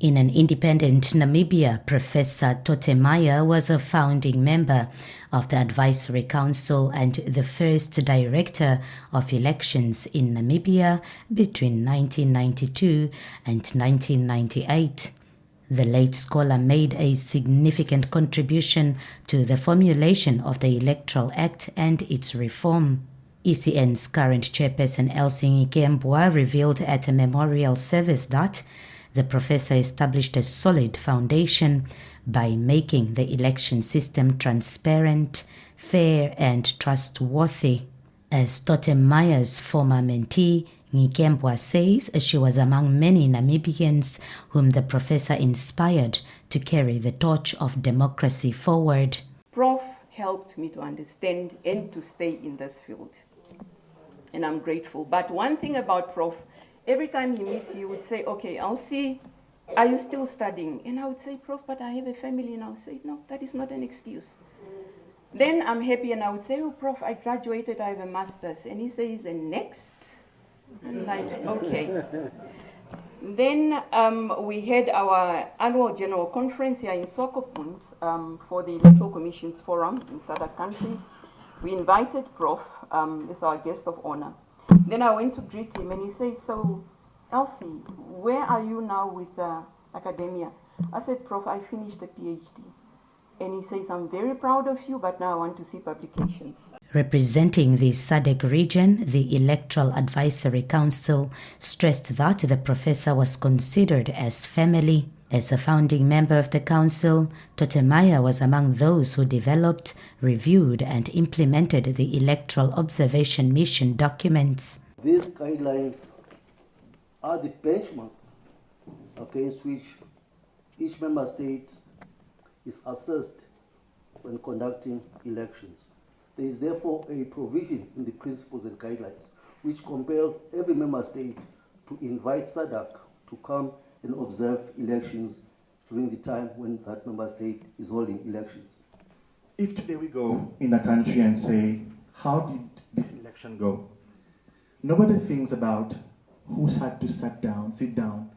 In an independent Namibia, Professor Totemeyer was a founding member of the Advisory Council and the first director of elections in Namibia between 1992 and 1998. The late scholar made a significant contribution to the formulation of the Electoral Act and its reform. ECN's current chairperson Elsie Nkembwa revealed at a memorial service that the professor established a solid foundation by making the election system transparent, fair, and trustworthy. As Totemeyer's former mentee, Nkembwa says she was among many Namibians whom the professor inspired to carry the torch of democracy forward. Prof helped me to understand and to stay in this field, and I'm grateful. But one thing about Prof, every time he meets you, he would say, okay, Elsie, are you still studying? And I would say, Prof, but I have a family. And I would say, no, that is not an excuse. Then I'm happy and I would say, oh, Prof, I graduated, I have a master's. And he says, and next? I'm like, okay. Then we had our annual general conference here in Swakopmund for the Electoral Commission's Forum in SADC countries. We invited Prof as our guest of honor. Then I went to greet him and he says, so Elsie, where are you now with academia? I said, Prof, I finished a PhD. And he says, I'm very proud of you, but now I want to see publications. Representing the SADC region, the Electoral Advisory Council stressed that the professor was considered as family. As a founding member of the council, Totemeyer was among those who developed, reviewed, and implemented the Electoral Observation Mission documents. These guidelines are the benchmark against which each member state is assessed when conducting elections. There is therefore a provision in the principles and guidelines which compels every member state to invite SADC to come and observe elections during the time when that member state is holding elections. If today we go in a country and say, how did this election go? Nobody thinks about who's had to sit down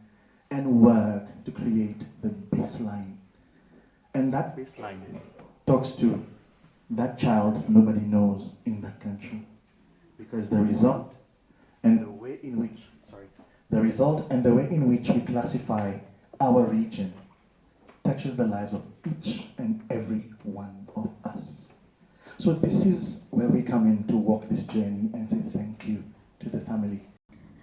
and work to create the baseline. And that baseline talks to that child nobody knows in that country. Because the result and the way in which we classify our region touches the lives of each and every one of us. So this is where we come in to walk this journey and say thank you to the family.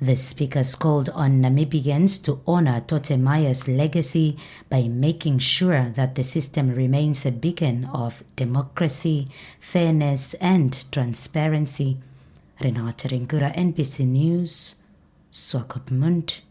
The speakers called on Namibians to honor Totemeyer's legacy by making sure that the system remains a beacon of democracy, fairness, and transparency. Renate Ringura, NBC News, Swakopmund.